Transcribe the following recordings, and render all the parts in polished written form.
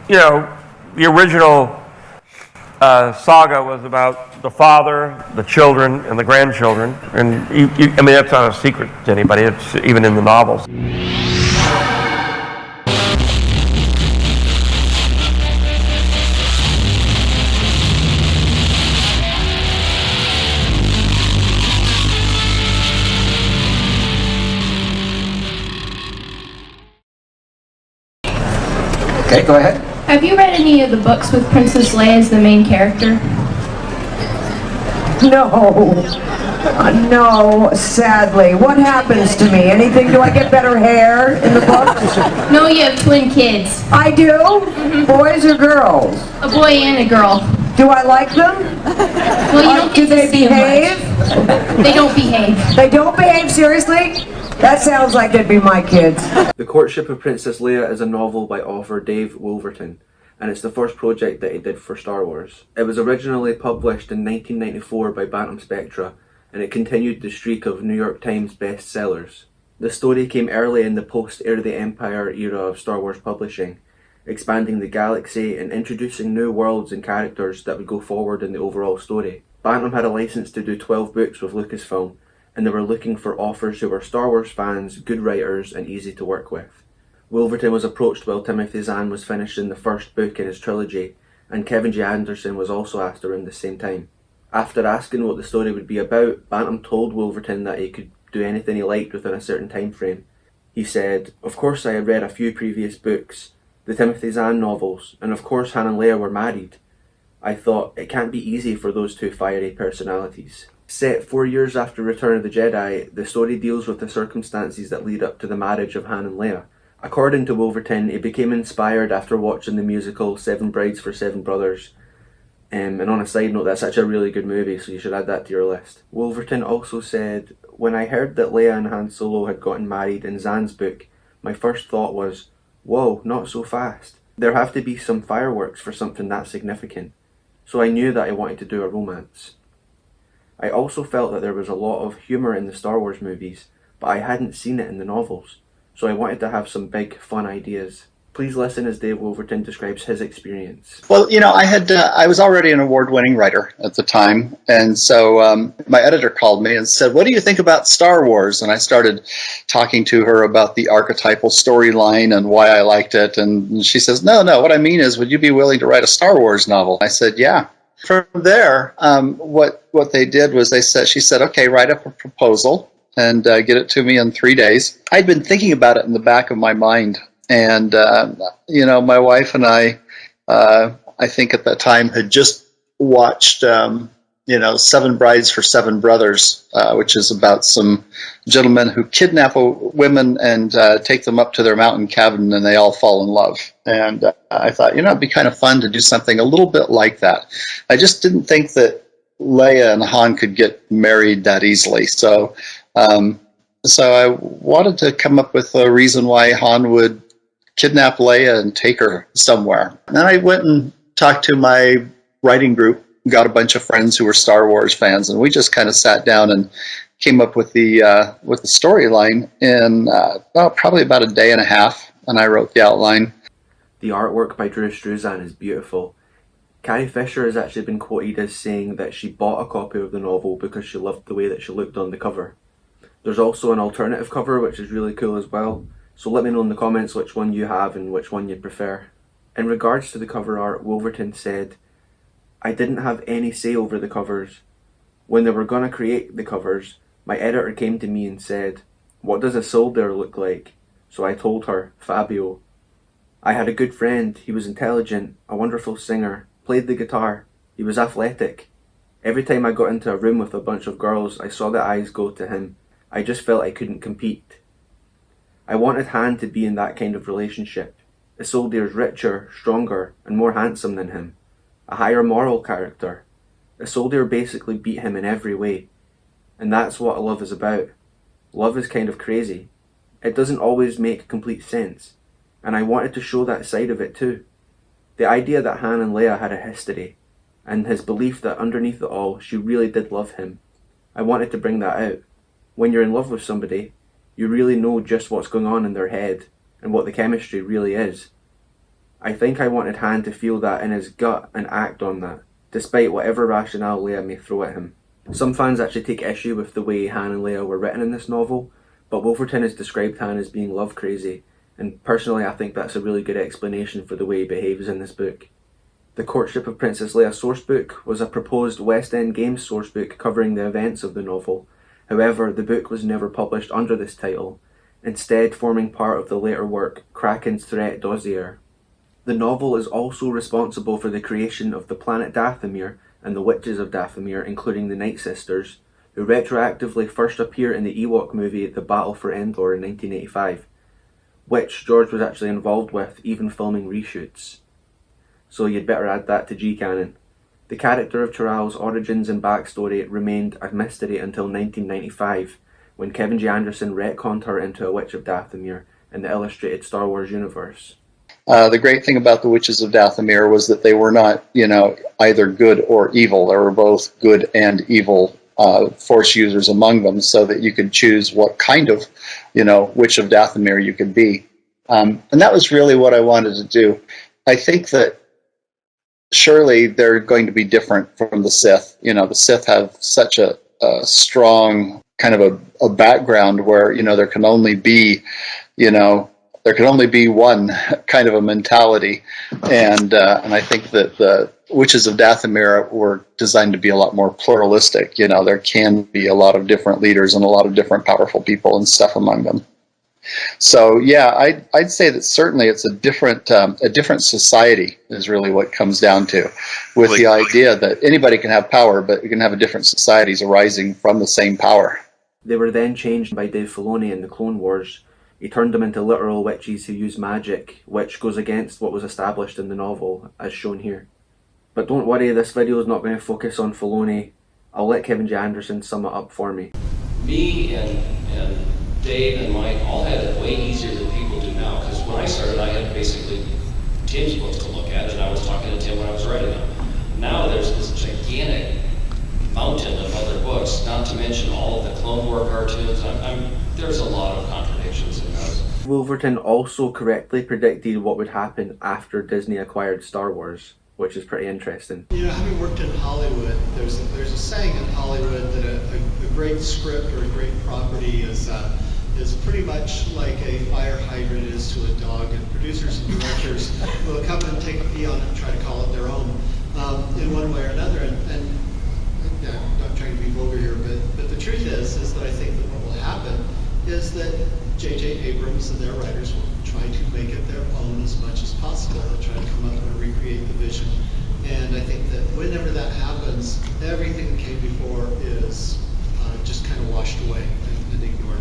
you know, the original saga was about the father, the children, and the grandchildren. And I mean, that's not a secret to anybody. It's even in the novels. Okay, go ahead. Have you read any of the books with Princess Leia as the main character? No, sadly. What happens to me? Anything? Do I get better hair in the books? No, you have twin kids. I do? Mm-hmm. Boys or girls? A boy and a girl. Do I like them? Well, you don't get do to they see behave? them much. They don't behave. They don't behave? Seriously? That sounds like they'd be my kids. The Courtship of Princess Leia is a novel by author Dave Wolverton, and it's the first project that he did for Star Wars. It was originally published in 1994 by Bantam Spectra, and it continued the streak of New York Times bestsellers. The story came early in the post-Heir to the Empire era of Star Wars publishing, expanding the galaxy and introducing new worlds and characters that would go forward in the overall story. Bantam had a license to do 12 books with Lucasfilm, and they were looking for authors who were Star Wars fans, good writers, and easy to work with. Wolverton was approached while Timothy Zahn was finishing the first book in his trilogy, and Kevin J. Anderson was also asked around the same time. After asking what the story would be about, Bantam told Wolverton that he could do anything he liked within a certain time frame. He said, "Of course I had read a few previous books, the Timothy Zahn novels, and of course Han and Leia were married. I thought, it can't be easy for those two fiery personalities." Set 4 years after Return of the Jedi, the story deals with the circumstances that lead up to the marriage of Han and Leia. According to Wolverton, he became inspired after watching the musical Seven Brides for Seven Brothers. And on a side note, that's actually a really good movie, so you should add that to your list. Wolverton also said, "When I heard that Leia and Han Solo had gotten married in Zahn's book, my first thought was, whoa, not so fast. There have to be some fireworks for something that significant. So I knew that I wanted to do a romance. I also felt that there was a lot of humour in the Star Wars movies, but I hadn't seen it in the novels, so I wanted to have some big, fun ideas." Please listen as Dave Wolverton describes his experience. Well, I was already an award-winning writer at the time, and so my editor called me and said, "What do you think about Star Wars?" And I started talking to her about the archetypal storyline and why I liked it, and she says, No, what I mean is, would you be willing to write a Star Wars novel? I said, yeah. From there, what they did was she said, okay, write up a proposal and get it to me in 3 days. I'd been thinking about it in the back of my mind. And, my wife and I think at that time had just watched, Seven Brides for Seven Brothers, which is about some gentlemen who kidnap women and take them up to their mountain cabin, and they all fall in love. And I thought, it'd be kind of fun to do something a little bit like that. I just didn't think that Leia and Han could get married that easily. So I wanted to come up with a reason why Han would kidnap Leia and take her somewhere. And then I went and talked to my writing group, got a bunch of friends who were Star Wars fans, and we just kind of sat down and came up with the storyline in probably about a day and a half, and I wrote the outline. The artwork by Drew Struzan is beautiful. Carrie Fisher has actually been quoted as saying that she bought a copy of the novel because she loved the way that she looked on the cover. There's also an alternative cover which is really cool as well, so let me know in the comments which one you have and which one you'd prefer. In regards to the cover art, Wolverton said, "I didn't have any say over the covers. When they were going to create the covers, my editor came to me and said, 'What does a soldier look like?' So I told her, 'Fabio.' I had a good friend. He was intelligent, a wonderful singer, played the guitar. He was athletic. Every time I got into a room with a bunch of girls, I saw their eyes go to him. I just felt I couldn't compete. I wanted Han to be in that kind of relationship. Isolde's richer, stronger, and more handsome than him. A higher moral character. Isolde basically beat him in every way. And that's what love is about. Love is kind of crazy. It doesn't always make complete sense. And I wanted to show that side of it too. The idea that Han and Leia had a history, and his belief that underneath it all, she really did love him. I wanted to bring that out. When you're in love with somebody, you really know just what's going on in their head and what the chemistry really is. I think I wanted Han to feel that in his gut and act on that, despite whatever rationale Leia may throw at him. Some fans actually take issue with the way Han and Leia were written in this novel, but Wolverton has described Han as being love crazy, and personally I think that's a really good explanation for the way he behaves in this book. The Courtship of Princess Leia sourcebook was a proposed West End Games sourcebook covering the events of the novel. However, the book was never published under this title, instead forming part of the later work Kraken's Threat Dossier. The novel is also responsible for the creation of the planet Dathomir and the Witches of Dathomir, including the Night Sisters, who retroactively first appear in the Ewok movie The Battle for Endor in 1985, which George was actually involved with, even filming reshoots. So you'd better add that to G-canon. The character of Chiral's origins and backstory remained a mystery until 1995, when Kevin J. Anderson retconned her into a Witch of Dathomir in the illustrated Star Wars universe. The great thing about the Witches of Dathomir was that they were not, either good or evil. There were both good and evil Force users among them, so that you could choose what kind of, Witch of Dathomir you could be. And that was really what I wanted to do. I think that surely they're going to be different from the Sith. The Sith have such a strong kind of a background where, there can only be, there can only be one kind of a mentality. And I think that the Witches of Dathomir were designed to be a lot more pluralistic. There can be a lot of different leaders and a lot of different powerful people and stuff among them. So yeah, I'd say that certainly it's a different society is really what comes down to, with the idea that anybody can have power, but you can have a different societies arising from the same power. They were then changed by Dave Filoni in the Clone Wars. He turned them into literal witches who use magic, which goes against what was established in the novel, as shown here. But don't worry, this video is not going to focus on Filoni. I'll let Kevin J. Anderson sum it up for me. Me and Dave and Mike all had it way easier than people do now, because when I started, I had basically Tim's books to look at, and I was talking to Tim when I was writing them. Now there's this gigantic mountain of other books, not to mention all of the Clone War cartoons. There's a lot of contradictions in those. Wolverton also correctly predicted what would happen after Disney acquired Star Wars, which is pretty interesting. Having worked in Hollywood, there's a saying in Hollywood that a great script or a great property is pretty much like a fire hydrant is to a dog, and producers and directors will come and take a pee on it and try to call it their own in one way or another. And I'm not trying to be vulgar here, but the truth is that I think that what will happen is that J.J. Abrams and their writers will try to make it their own as much as possible. They'll try to come up and recreate the vision. And I think that whenever that happens, everything that came before is just kind of washed away and ignored.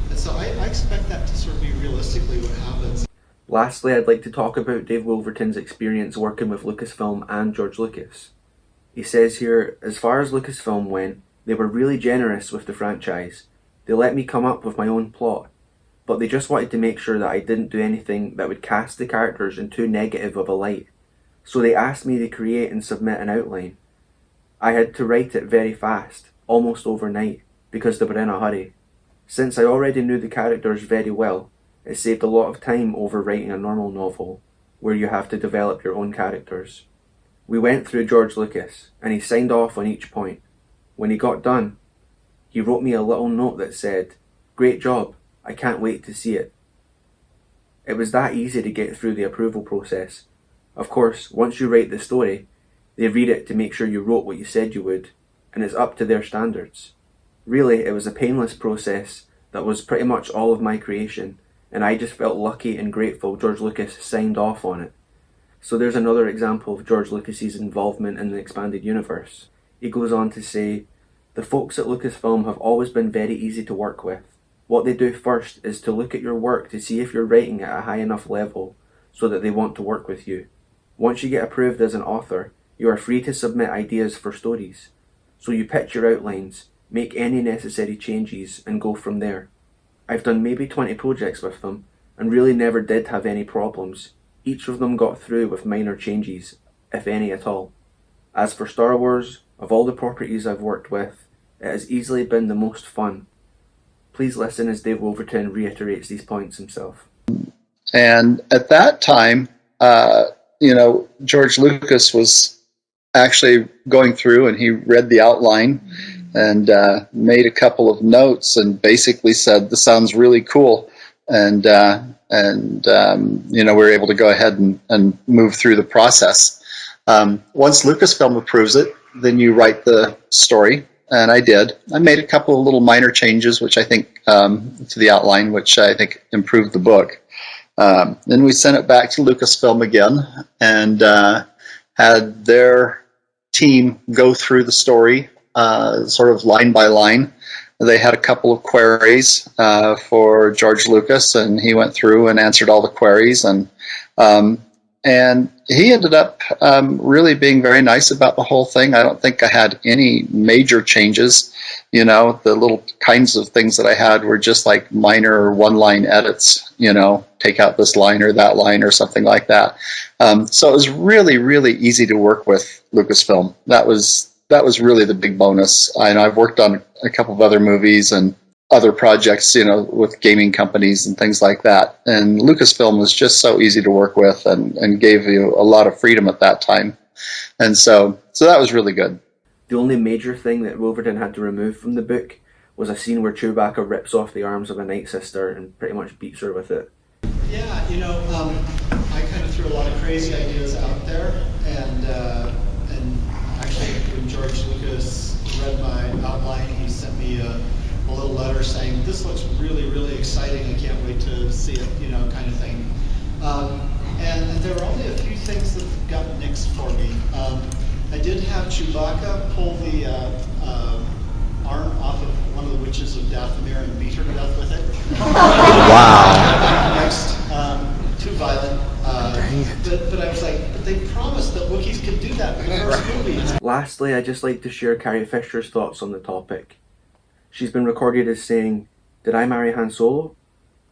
And so I expect that to sort of be realistically what happens. Lastly, I'd like to talk about Dave Wolverton's experience working with Lucasfilm and George Lucas. He says here, as far as Lucasfilm went, they were really generous with the franchise. They let me come up with my own plot, but they just wanted to make sure that I didn't do anything that would cast the characters in too negative of a light. So they asked me to create and submit an outline. I had to write it very fast, almost overnight, because they were in a hurry. Since I already knew the characters very well, it saved a lot of time over writing a normal novel, where you have to develop your own characters. We went through George Lucas, and he signed off on each point. When he got done, he wrote me a little note that said, "Great job, I can't wait to see it." It was that easy to get through the approval process. Of course, once you write the story, they read it to make sure you wrote what you said you would, and it's up to their standards. Really, it was a painless process that was pretty much all of my creation, and I just felt lucky and grateful George Lucas signed off on it. So there's another example of George Lucas's involvement in the expanded universe. He goes on to say, "The folks at Lucasfilm have always been very easy to work with. What they do first is to look at your work to see if you're writing at a high enough level so that they want to work with you. Once you get approved as an author, you are free to submit ideas for stories. So you pitch your outlines, make any necessary changes, and go from there. I've done maybe 20 projects with them, and really never did have any problems. Each of them got through with minor changes, if any at all. As for Star Wars, of all the properties I've worked with, it has easily been the most fun." Please listen as Dave Wolverton reiterates these points himself. And at that time, George Lucas was actually going through, and he read the outline and made a couple of notes and basically said, "This sounds really cool." And we were able to go ahead and move through the process. Once Lucasfilm approves it, then you write the story, and I did. I made a couple of little minor changes, which I think to the outline, which I think improved the book. Then we sent it back to Lucasfilm again, and had their team go through the story sort of line by line. They had a couple of queries for George Lucas, and he went through and answered all the queries, and he ended up really being very nice about the whole thing. I don't think I had any major changes. The little kinds of things that I had were just like minor one-line edits, take out this line or that line or something like that. So it was really, really easy to work with Lucasfilm. That was really the big bonus. I've worked on a couple of other movies and other projects, with gaming companies and things like that. And Lucasfilm was just so easy to work with and gave you a lot of freedom at that time. And so that was really good. The only major thing that Wolverton had to remove from the book was a scene where Chewbacca rips off the arms of a Night Sister and pretty much beats her with it. Yeah, I kind of threw a lot of crazy ideas out there, and actually when George Lucas read my outline, he sent me a little letter saying, "This looks really, really exciting. I can't wait to see it," kind of thing. And there were only a few things that got nixed for me. I did have Chewbacca pull the arm off of one of the witches of Dathomir and beat her to death with it. Wow. Next, too violent. But I was like, but they promised that Wookiees could do that in the first movie. Lastly, I'd just like to share Carrie Fisher's thoughts on the topic. She's been recorded as saying, "Did I marry Han Solo?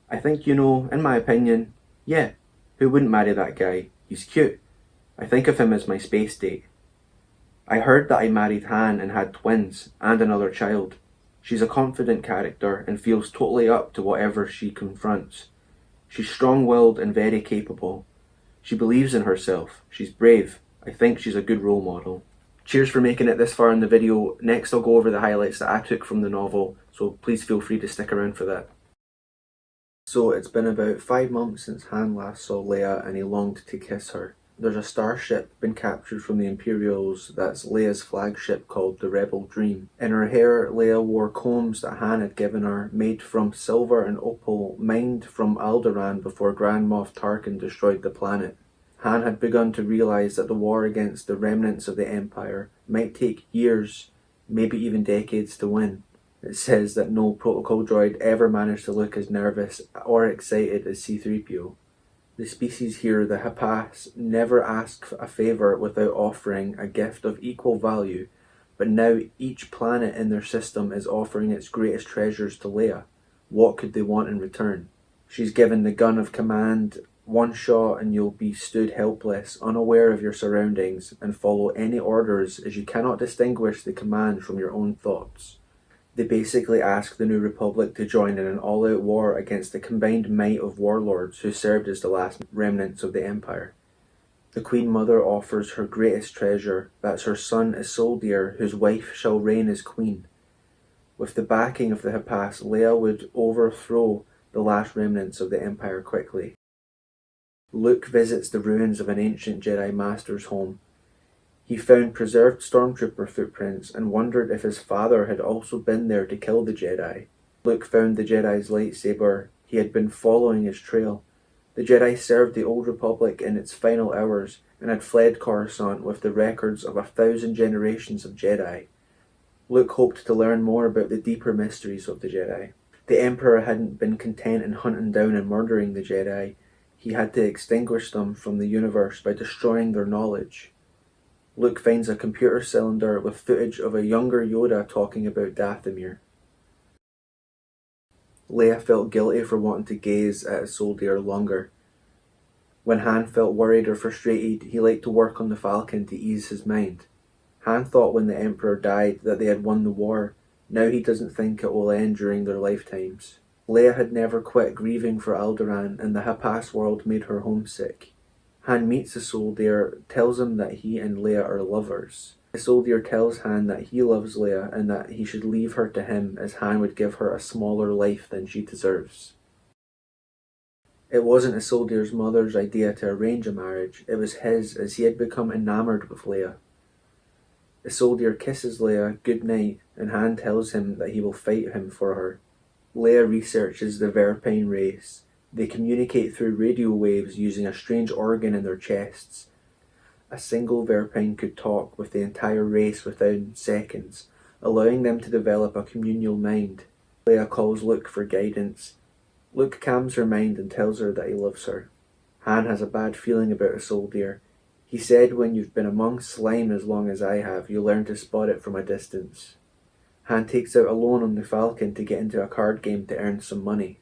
I think, in my opinion, yeah. Who wouldn't marry that guy? He's cute. I think of him as my space date. I heard that I married Han and had twins and another child. She's a confident character and feels totally up to whatever she confronts. She's strong-willed and very capable. She believes in herself. She's brave. I think she's a good role model." Cheers for making it this far in the video. Next I'll go over the highlights that I took from the novel, so please feel free to stick around for that. So it's been about 5 months since Han last saw Leia and he longed to kiss her. There's a starship been captured from the Imperials that's Leia's flagship called the Rebel Dream. In her hair, Leia wore combs that Han had given her, made from silver and opal, mined from Alderaan before Grand Moff Tarkin destroyed the planet. Han had begun to realize that the war against the remnants of the Empire might take years, maybe even decades to win. It says that no protocol droid ever managed to look as nervous or excited as C-3PO. The species here, the Hapas, never ask a favour without offering a gift of equal value, but now each planet in their system is offering its greatest treasures to Leia. What could they want in return? She's given the gun of command. One shot and you'll be stood helpless, unaware of your surroundings, and follow any orders as you cannot distinguish the command from your own thoughts. They basically ask the New Republic to join in an all-out war against the combined might of warlords who served as the last remnants of the Empire. The Queen Mother offers her greatest treasure, that's her son Isolde, whose wife shall reign as queen. With the backing of the Hapas, Leia would overthrow the last remnants of the Empire quickly. Luke visits the ruins of an ancient Jedi Master's home. He found preserved stormtrooper footprints and wondered if his father had also been there to kill the Jedi. Luke found the Jedi's lightsaber. He had been following his trail. The Jedi served the Old Republic in its final hours and had fled Coruscant with the records of 1,000 generations of Jedi. Luke hoped to learn more about the deeper mysteries of the Jedi. The Emperor hadn't been content in hunting down and murdering the Jedi. He had to extinguish them from the universe by destroying their knowledge. Luke finds a computer cylinder with footage of a younger Yoda talking about Dathomir. Leia felt guilty for wanting to gaze at Isolde longer. When Han felt worried or frustrated, he liked to work on the Falcon to ease his mind. Han thought when the Emperor died that they had won the war. Now he doesn't think it will end during their lifetimes. Leia had never quit grieving for Alderaan, and the Hapas world made her homesick. Han meets Isolde, tells him that he and Leia are lovers. Isolde tells Han that he loves Leia and that he should leave her to him, as Han would give her a smaller life than she deserves. It wasn't Isolde's mother's idea to arrange a marriage, it was his, as he had become enamored with Leia. Isolde kisses Leia goodnight, and Han tells him that he will fight him for her. Leia researches the Verpine race. They communicate through radio waves using a strange organ in their chests. A single Verpine could talk with the entire race within seconds, allowing them to develop a communal mind. Leia calls Luke for guidance. Luke calms her mind and tells her that he loves her. Han has a bad feeling about Isolde. He said, when you've been among slime as long as I have, you learn to spot it from a distance. Han takes out a loan on the Falcon to get into a card game to earn some money.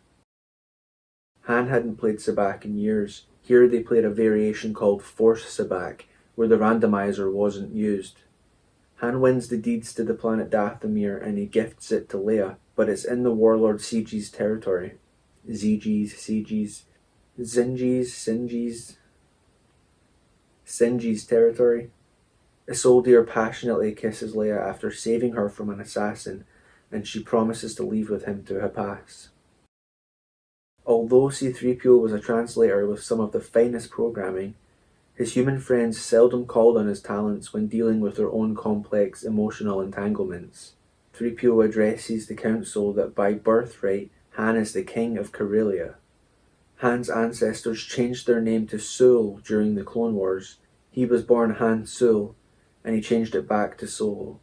Han hadn't played Sabacc in years. Here they played a variation called Force Sabacc, where the randomizer wasn't used. Han wins the deeds to the planet Dathomir and he gifts it to Leia, but it's in the warlord Siji's territory. Sinji's territory. Isolde passionately kisses Leia after saving her from an assassin, and she promises to leave with him to Hapas. Although C-3PO was a translator with some of the finest programming, his human friends seldom called on his talents when dealing with their own complex emotional entanglements. 3PO addresses the council that by birthright, Han is the king of Corellia. Han's ancestors changed their name to Solo during the Clone Wars. He was born Han Solo, and he changed it back to Solo.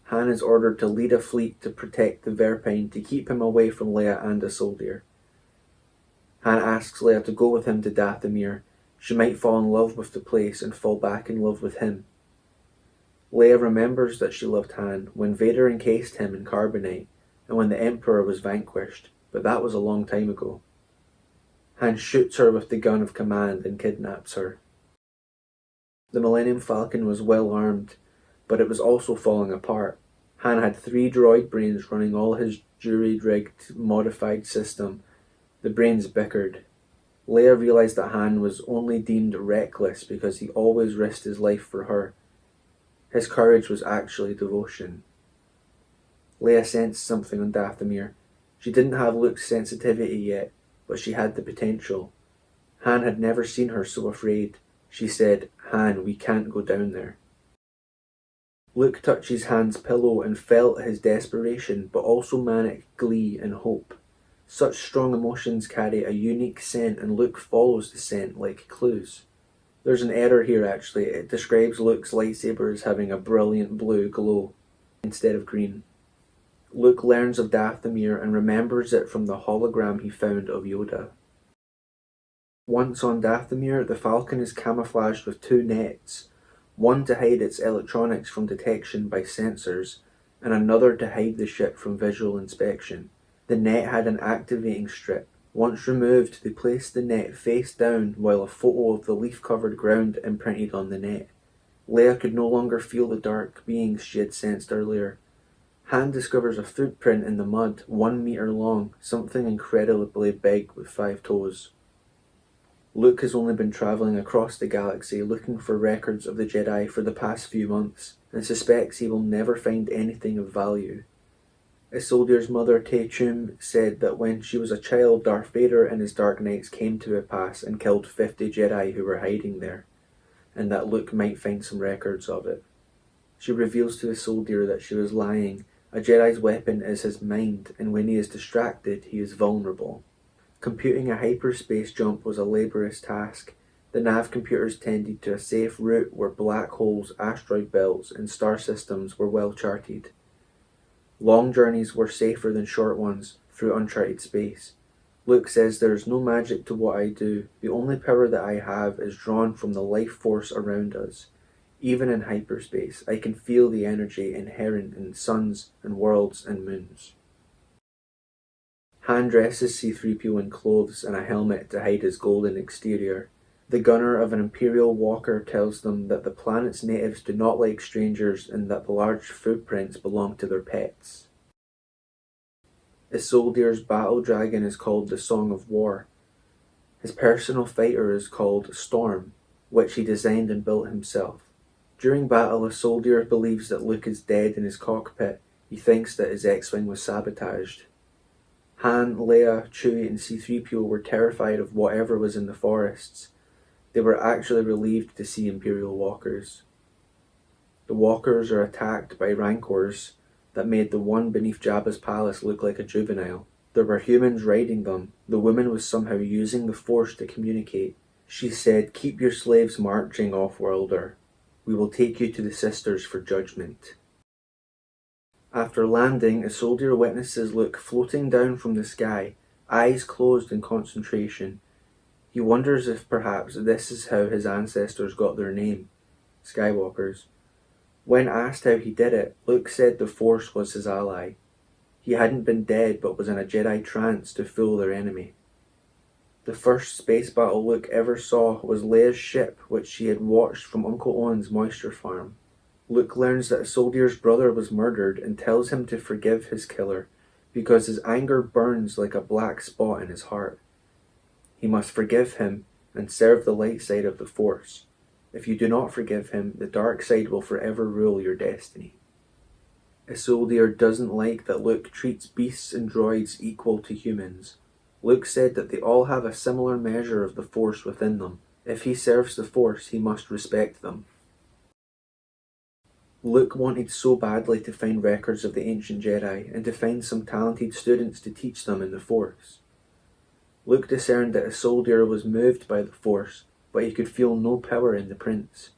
Han is ordered to lead a fleet to protect the Verpine to keep him away from Leia and Isolde. Han asks Leia to go with him to Dathomir. She might fall in love with the place and fall back in love with him. Leia remembers that she loved Han when Vader encased him in carbonite and when the Emperor was vanquished, but that was a long time ago. Han shoots her with the gun of command and kidnaps her. The Millennium Falcon was well armed, but it was also falling apart. Han had 3 droid brains running all his jury-rigged, modified system. The brains bickered. Leia realized that Han was only deemed reckless because he always risked his life for her. His courage was actually devotion. Leia sensed something on Dathomir. She didn't have Luke's sensitivity yet, but she had the potential. Han had never seen her so afraid. She said, "Han, we can't go down there." Luke touches Han's pillow and felt his desperation, but also manic glee and hope. Such strong emotions carry a unique scent, and Luke follows the scent like clues. There's an error here actually. It describes Luke's lightsaber as having a brilliant blue glow instead of green. Luke learns of Dathomir and remembers it from the hologram he found of Yoda. Once on Dathomir, the Falcon is camouflaged with 2 nets, one to hide its electronics from detection by sensors, and another to hide the ship from visual inspection. The net had an activating strip. Once removed, they placed the net face down while a photo of the leaf-covered ground imprinted on the net. Leia could no longer feel the dark beings she had sensed earlier. Han discovers a footprint in the mud, 1 meter long, something incredibly big with 5 toes. Luke has only been travelling across the galaxy looking for records of the Jedi for the past few months, and suspects he will never find anything of value. Isolde's mother, Taechum, said that when she was a child, Darth Vader and his Dark Knights came to a pass and killed 50 Jedi who were hiding there, and that Luke might find some records of it. She reveals to Isolde that she was lying. A Jedi's weapon is his mind, and when he is distracted, he is vulnerable. Computing a hyperspace jump was a laborious task. The nav computers tended to a safe route where black holes, asteroid belts, and star systems were well charted. Long journeys were safer than short ones through uncharted space. Luke says there is no magic to what I do. The only power that I have is drawn from the life force around us. Even in hyperspace, I can feel the energy inherent in suns and worlds and moons. Han dresses C-3PO in clothes and a helmet to hide his golden exterior. The gunner of an Imperial walker tells them that the planet's natives do not like strangers and that the large footprints belong to their pets. Isildur's battle dragon is called the Song of War. His personal fighter is called Storm, which he designed and built himself. During battle, Isildur believes that Luke is dead in his cockpit. He thinks that his X-Wing was sabotaged. Han, Leia, Chewie and C-3PO were terrified of whatever was in the forests. They were actually relieved to see Imperial walkers. The walkers are attacked by rancors that made the one beneath Jabba's palace look like a juvenile. There were humans riding them. The woman was somehow using the Force to communicate. She said, "Keep your slaves marching, off-worlder. We will take you to the sisters for judgment." After landing, Isildur witnesses Luke floating down from the sky, eyes closed in concentration. He wonders if perhaps this is how his ancestors got their name, Skywalkers. When asked how he did it, Luke said the Force was his ally. He hadn't been dead but was in a Jedi trance to fool their enemy. The first space battle Luke ever saw was Leia's ship, which she had watched from Uncle Owen's moisture farm. Luke learns that Isildur's brother was murdered and tells him to forgive his killer because his anger burns like a black spot in his heart. He must forgive him and serve the light side of the Force. If you do not forgive him, the dark side will forever rule your destiny. Isildur doesn't like that Luke treats beasts and droids equal to humans. Luke said that they all have a similar measure of the Force within them. If he serves the Force, he must respect them. Luke wanted so badly to find records of the ancient Jedi and to find some talented students to teach them in the Force. Luke discerned that Isildur was moved by the Force, but he could feel no power in the prince.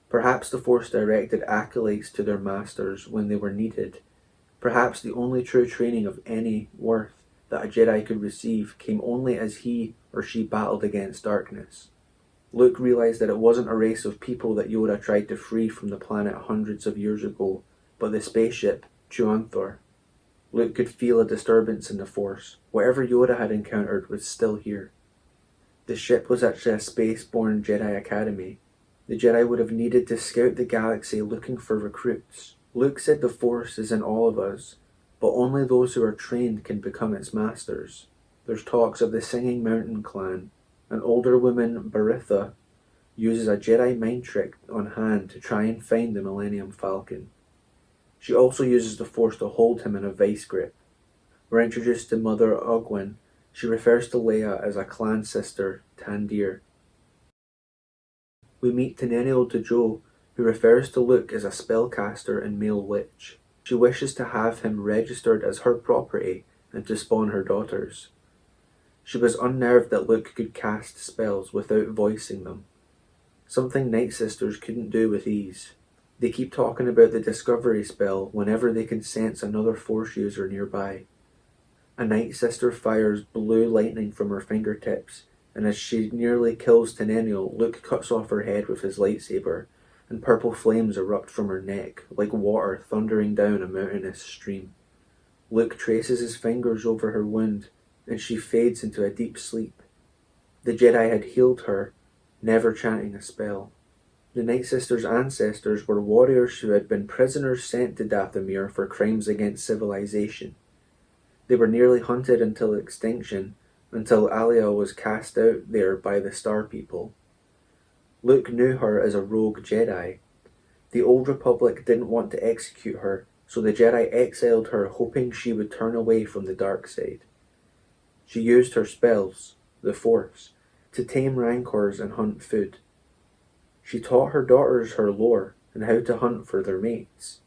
Perhaps the Force directed acolytes to their masters when they were needed. Perhaps the only true training of any worth that a Jedi could receive came only as he or she battled against darkness. Luke realized that it wasn't a race of people that Yoda tried to free from the planet hundreds of years ago, but the spaceship, Chuanthor. Luke could feel a disturbance in the Force. Whatever Yoda had encountered was still here. The ship was actually a space-borne Jedi Academy. The Jedi would have needed to scout the galaxy looking for recruits. Luke said the Force is in all of us, but only those who are trained can become its masters. There's talks of the Singing Mountain clan. An older woman, Baritha, uses a Jedi mind trick on Han to try and find the Millennium Falcon. She also uses the Force to hold him in a vice grip. We're introduced to Mother Ogwyn. She refers to Leia as a clan sister, Tandir. We meet Tenennial Tejo, who refers to Luke as a spellcaster and male witch. She wishes to have him registered as her property and to spawn her daughters. She was unnerved that Luke could cast spells without voicing them, something Night Sisters couldn't do with ease. They keep talking about the Discovery spell whenever they can sense another Force user nearby. A Night Sister fires blue lightning from her fingertips, and as she nearly kills Tenennial, Luke cuts off her head with his lightsaber, and purple flames erupt from her neck, like water thundering down a mountainous stream. Luke traces his fingers over her wound, and she fades into a deep sleep. The Jedi had healed her, never chanting a spell. The Night Sisters' ancestors were warriors who had been prisoners sent to Dathomir for crimes against civilization. They were nearly hunted until extinction, until Alia was cast out there by the Star People. Luke knew her as a rogue Jedi. The Old Republic didn't want to execute her, so the Jedi exiled her hoping she would turn away from the dark side. She used her spells, the Force, to tame rancors and hunt food. She taught her daughters her lore and how to hunt for their mates.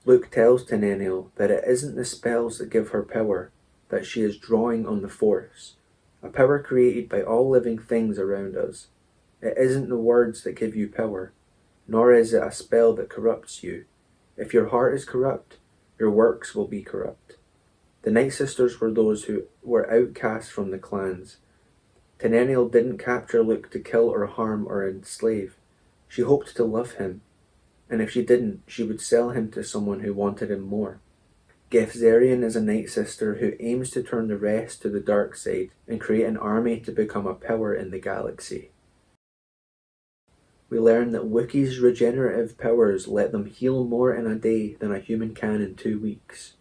Luke tells Tenennial that it isn't the spells that give her power, that she is drawing on the Force, a power created by all living things around us. It isn't the words that give you power, nor is it a spell that corrupts you. If your heart is corrupt, your works will be corrupt. The Night Sisters were those who were outcast from the clans. Tenennial didn't capture Luke to kill or harm or enslave. She hoped to love him, and if she didn't, she would sell him to someone who wanted him more. Gefzerian is a Night Sister who aims to turn the rest to the dark side and create an army to become a power in the galaxy. We learn that Wookiees' regenerative powers let them heal more in a day than a human can in 2 weeks.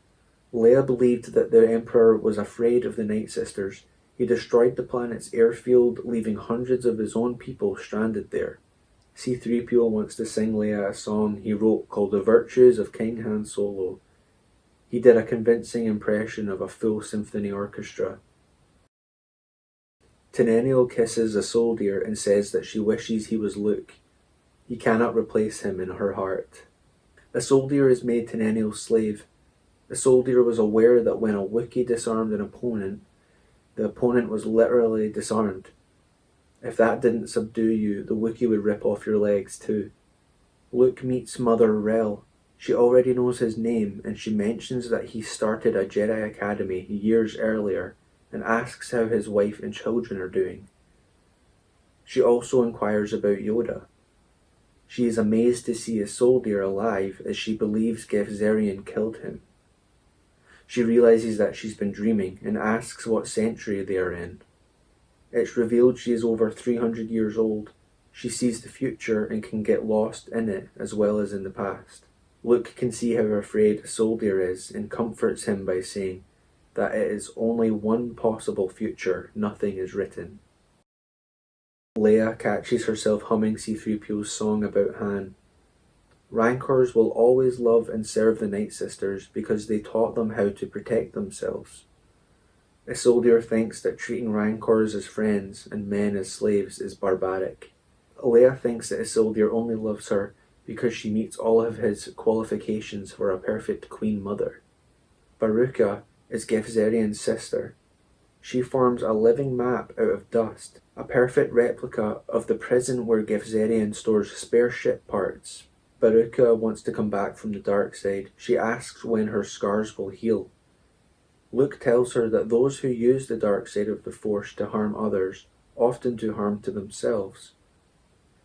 Leia believed that the Emperor was afraid of the Night Sisters. He destroyed the planet's airfield, leaving hundreds of his own people stranded there. C-3PO wants to sing Leia a song he wrote called The Virtues of King Han Solo. He did a convincing impression of a full symphony orchestra. Tenennial kisses a soldier and says that she wishes he was Luke. He cannot replace him in her heart. A soldier is made Tenennial's slave. The soldier was aware that when a Wookiee disarmed an opponent, the opponent was literally disarmed. If that didn't subdue you, the Wookiee would rip off your legs too. Luke meets Mother Rel. She already knows his name, and she mentions that he started a Jedi Academy years earlier, and asks how his wife and children are doing. She also inquires about Yoda. She is amazed to see a soldier alive, as she believes Gef Zerian killed him. She realizes that she's been dreaming and asks what century they are in. It's revealed she is over 300 years old. She sees the future and can get lost in it as well as in the past. Luke can see how afraid a soldier is and comforts him by saying that it is only one possible future, nothing is written. Leia catches herself humming C-3PO's song about Han. Rancors will always love and serve the Night Sisters because they taught them how to protect themselves. A soldier thinks that treating Rancors as friends and men as slaves is barbaric. Leia thinks that a soldier only loves her because she meets all of his qualifications for a perfect queen mother. Baruka is Gef Zerian's sister. She forms a living map out of dust, a perfect replica of the prison where Gef Zerian stores spare ship parts. Baruka wants to come back from the dark side. She asks when her scars will heal. Luke tells her that those who use the dark side of the Force to harm others often do harm to themselves.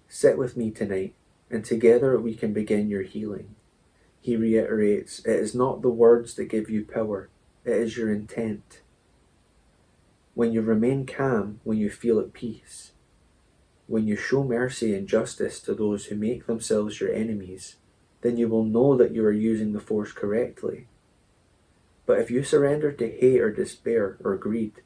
Sit with me tonight, and together we can begin your healing. He reiterates, it is not the words that give you power, it is your intent. When you remain calm, when you feel at peace, when you show mercy and justice to those who make themselves your enemies, then you will know that you are using the Force correctly. But if you surrender to hate or despair or greed,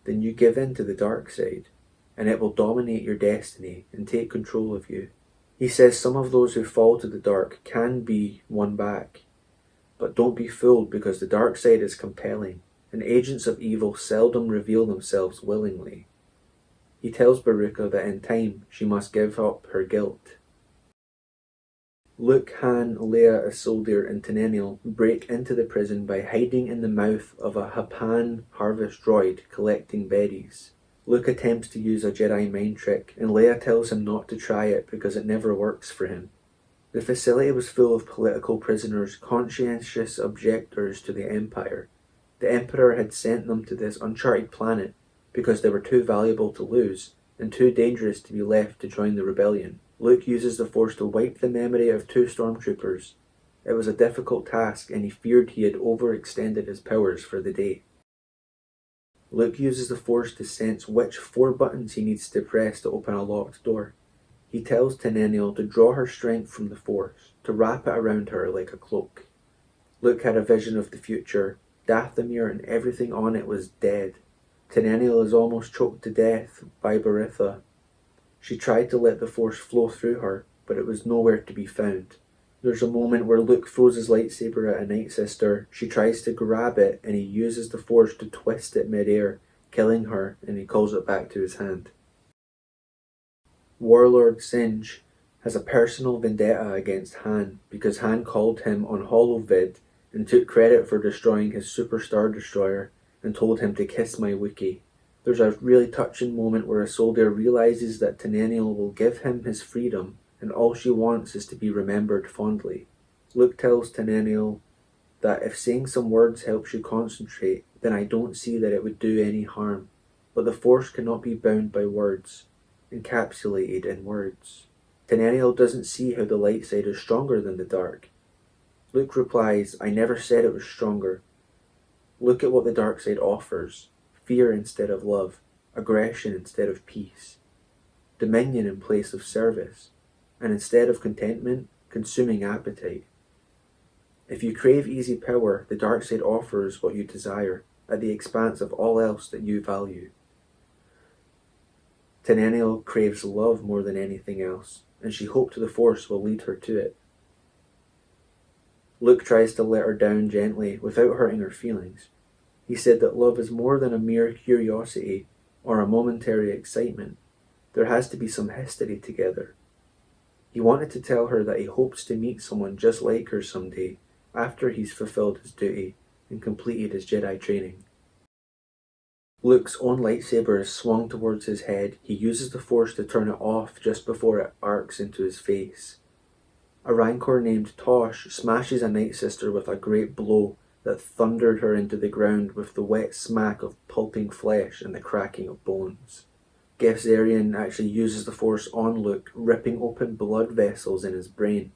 then you give in to the dark side, and it will dominate your destiny and take control of you. He says some of those who fall to the dark can be won back, but don't be fooled because the dark side is compelling, and agents of evil seldom reveal themselves willingly. He tells Baruka that in time she must give up her guilt. Luke, Han, Leia, a soldier, and Tenennial break into the prison by hiding in the mouth of a Hapan harvest droid collecting berries. Luke attempts to use a Jedi mind trick, and Leia tells him not to try it because it never works for him. The facility was full of political prisoners, conscientious objectors to the Empire. The Emperor had sent them to this uncharted planet because they were too valuable to lose and too dangerous to be left to join the rebellion. Luke uses the Force to wipe the memory of 2 stormtroopers. It was a difficult task, and he feared he had overextended his powers for the day. Luke uses the Force to sense which 4 buttons he needs to press to open a locked door. He tells Tenennial to draw her strength from the Force, to wrap it around her like a cloak. Luke had a vision of the future. Dathomir and everything on it was dead. Tenennial is almost choked to death by Baritha. She tried to let the Force flow through her, but it was nowhere to be found. There's a moment where Luke throws his lightsaber at a Night Sister. She tries to grab it, and he uses the Force to twist it mid-air, killing her, and he calls it back to his hand. Warlord Singe has a personal vendetta against Han because Han called him on holovid and took credit for destroying his Super Star Destroyer and told him to kiss my Wookiee. There's a really touching moment where a soldier realizes that Tenennial will give him his freedom and all she wants is to be remembered fondly. Luke tells Tenennial that if saying some words helps you concentrate, then I don't see that it would do any harm. But the Force cannot be bound by words, encapsulated in words. Tenennial doesn't see how the light side is stronger than the dark. Luke replies, I never said it was stronger. Look at what the dark side offers. Fear instead of love, aggression instead of peace, dominion in place of service, and instead of contentment, consuming appetite. If you crave easy power, the dark side offers what you desire, at the expense of all else that you value. Tenennial craves love more than anything else, and she hoped the Force will lead her to it. Luke tries to let her down gently without hurting her feelings. He said that love is more than a mere curiosity or a momentary excitement. There has to be some history together. He wanted to tell her that he hopes to meet someone just like her someday, after he's fulfilled his duty and completed his Jedi training. Luke's own lightsaber is swung towards his head. He uses the Force to turn it off just before it arcs into his face. A Rancor named Tosh smashes a Night Sister with a great blow that thundered her into the ground with the wet smack of pulping flesh and the cracking of bones. Geth Zarian actually uses the Force on Luke, ripping open blood vessels in his brain.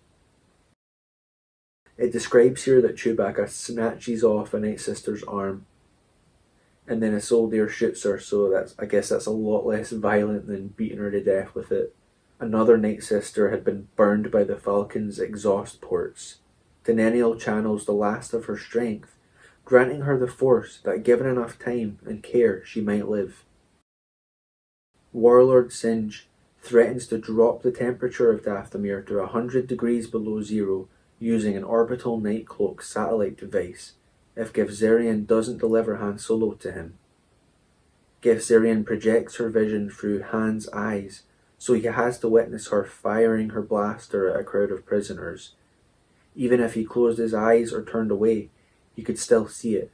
It describes here that Chewbacca snatches off a Night Sister's arm, and then a soldier shoots her, so I guess that's a lot less violent than beating her to death with it. Another Night Sister had been burned by the Falcon's exhaust ports. Tenennial channels the last of her strength, granting her the Force that, given enough time and care, she might live. Warlord Singe threatens to drop the temperature of Dathomir to 100 degrees below zero using an orbital night cloak satellite device if Geth Zarian doesn't deliver Han Solo to him. Geth Zarian projects her vision through Han's eyes, so he has to witness her firing her blaster at a crowd of prisoners. Even if he closed his eyes or turned away, he could still see it.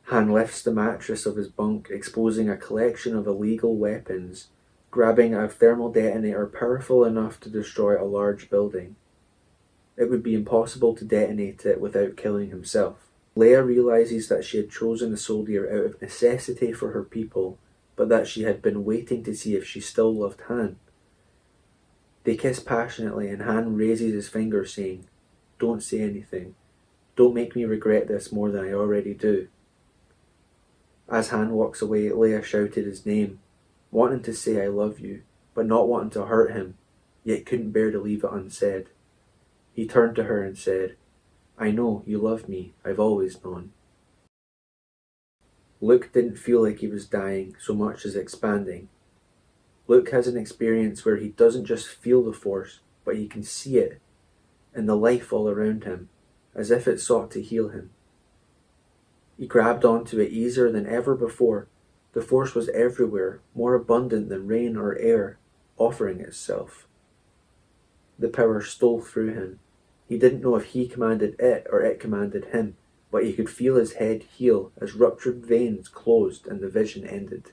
Han lifts the mattress of his bunk, exposing a collection of illegal weapons, grabbing a thermal detonator powerful enough to destroy a large building. It would be impossible to detonate it without killing himself. Leia realizes that she had chosen the soldier out of necessity for her people, but that she had been waiting to see if she still loved Han. They kiss passionately, and Han raises his finger, saying, "Don't say anything. Don't make me regret this more than I already do." As Han walks away, Leia shouted his name, wanting to say "I love you," but not wanting to hurt him, yet couldn't bear to leave it unsaid. He turned to her and said, "I know, you love me. I've always known." Luke didn't feel like he was dying so much as expanding. Luke has an experience where he doesn't just feel the Force, but he can see it, and the life all around him, as if it sought to heal him. He grabbed onto it easier than ever before. The Force was everywhere, more abundant than rain or air, offering itself. The power stole through him. He didn't know if he commanded it or it commanded him, but he could feel his head heal as ruptured veins closed and the vision ended.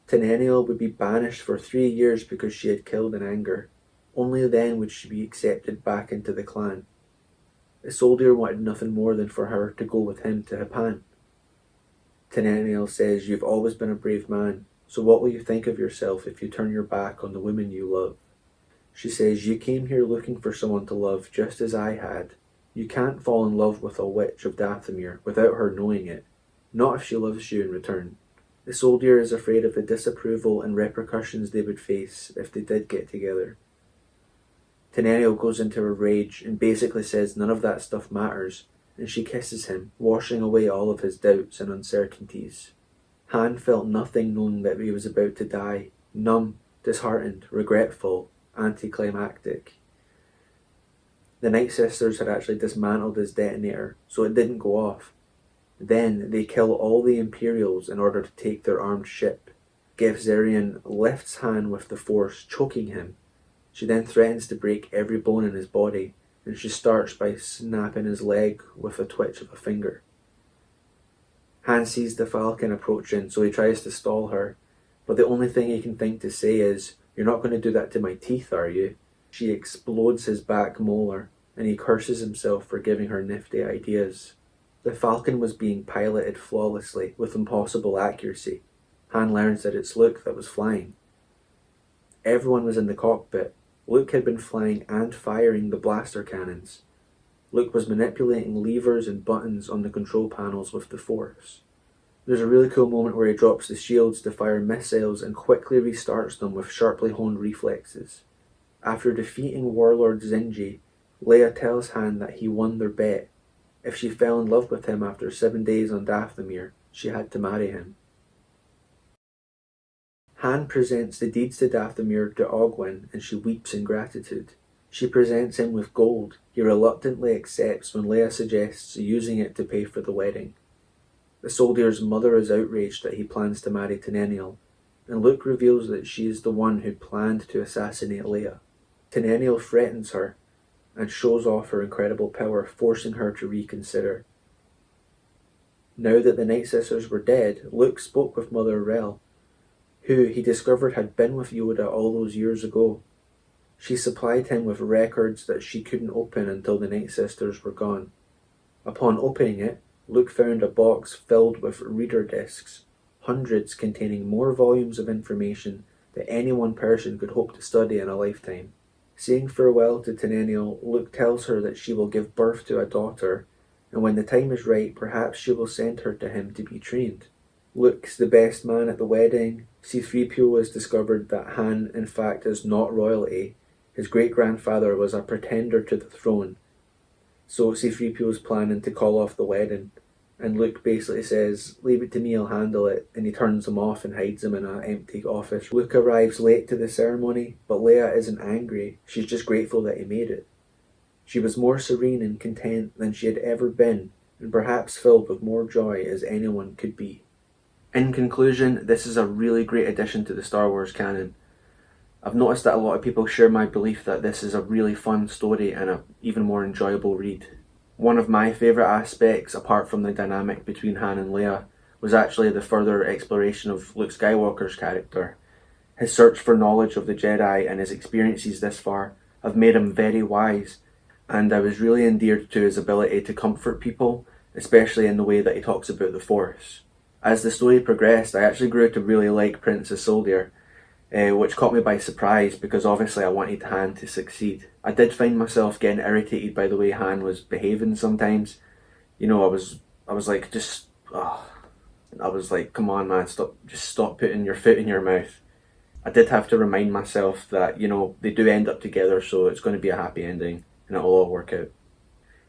Tenennial would be banished for 3 years because she had killed in anger. Only then would she be accepted back into the clan. The soldier wanted nothing more than for her to go with him to Hapan. Tenennial says, "You've always been a brave man, so what will you think of yourself if you turn your back on the women you love?" She says, "You came here looking for someone to love just as I had. You can't fall in love with a witch of Dathomir without her knowing it, not if she loves you in return." The soldier is afraid of the disapproval and repercussions they would face if they did get together. Tenennial goes into a rage and basically says none of that stuff matters, and she kisses him, washing away all of his doubts and uncertainties. Han felt nothing knowing that he was about to die, numb, disheartened, regretful, anticlimactic. The Night Sisters had actually dismantled his detonator, so it didn't go off. Then they kill all the Imperials in order to take their armed ship. Geth Zarian lifts Han with the Force, choking him. She then threatens to break every bone in his body, and she starts by snapping his leg with a twitch of a finger. Han sees the Falcon approaching, so he tries to stall her, but the only thing he can think to say is, "You're not going to do that to my teeth, are you?" She explodes his back molar, and he curses himself for giving her nifty ideas. The Falcon was being piloted flawlessly, with impossible accuracy. Han learns that it's Luke that was flying. Everyone was in the cockpit. Luke had been flying and firing the blaster cannons. Luke was manipulating levers and buttons on the control panels with the Force. There's a really cool moment where he drops the shields to fire missiles and quickly restarts them with sharply honed reflexes. After defeating Warlord Zinji, Leia tells Han that he won their bet. If she fell in love with him after 7 days on Dathomir, she had to marry him. Han presents the deeds to Dathomir to Ogwyn, and she weeps in gratitude. She presents him with gold. He reluctantly accepts when Leia suggests using it to pay for the wedding. The soldier's mother is outraged that he plans to marry Tenennial, and Luke reveals that she is the one who planned to assassinate Leia. Tenennial threatens her and shows off her incredible power, forcing her to reconsider. Now that the Night Sisters were dead, Luke spoke with Mother Rel, who he discovered had been with Yoda all those years ago. She supplied him with records that she couldn't open until the Night Sisters were gone. Upon opening it, Luke found a box filled with reader discs, hundreds containing more volumes of information than any one person could hope to study in a lifetime. Saying farewell to Tenennial, Luke tells her that she will give birth to a daughter, and when the time is right, perhaps she will send her to him to be trained. Luke's the best man at the wedding. C-3PO has discovered that Han, in fact, is not royalty. His great-grandfather was a pretender to the throne. So C-3PO is planning to call off the wedding. And Luke basically says, leave it to me, I'll handle it. And he turns him off and hides him in an empty office. Luke arrives late to the ceremony, but Leia isn't angry. She's just grateful that he made it. She was more serene and content than she had ever been, and perhaps filled with more joy as anyone could be. In conclusion, this is a really great addition to the Star Wars canon. I've noticed that a lot of people share my belief that this is a really fun story and an even more enjoyable read. One of my favourite aspects, apart from the dynamic between Han and Leia, was actually the further exploration of Luke Skywalker's character. His search for knowledge of the Jedi and his experiences this far have made him very wise, and I was really endeared to his ability to comfort people, especially in the way that he talks about the Force. As the story progressed, I actually grew to really like Princess Leia, which caught me by surprise because obviously I wanted Han to succeed. I did find myself getting irritated by the way Han was behaving sometimes. You know, I was like, I was like, come on man, stop putting your foot in your mouth. I did have to remind myself that, you know, they do end up together, so it's going to be a happy ending and it'll all work out.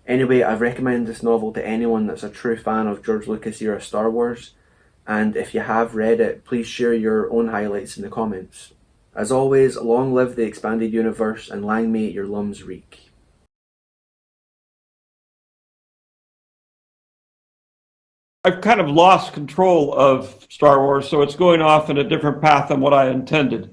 Anyway, I've recommended this novel to anyone that's a true fan of George Lucas era Star Wars. And if you have read it, please share your own highlights in the comments. As always, long live the expanded universe and lang may your lums reek. I've kind of lost control of Star Wars, so it's going off in a different path than what I intended.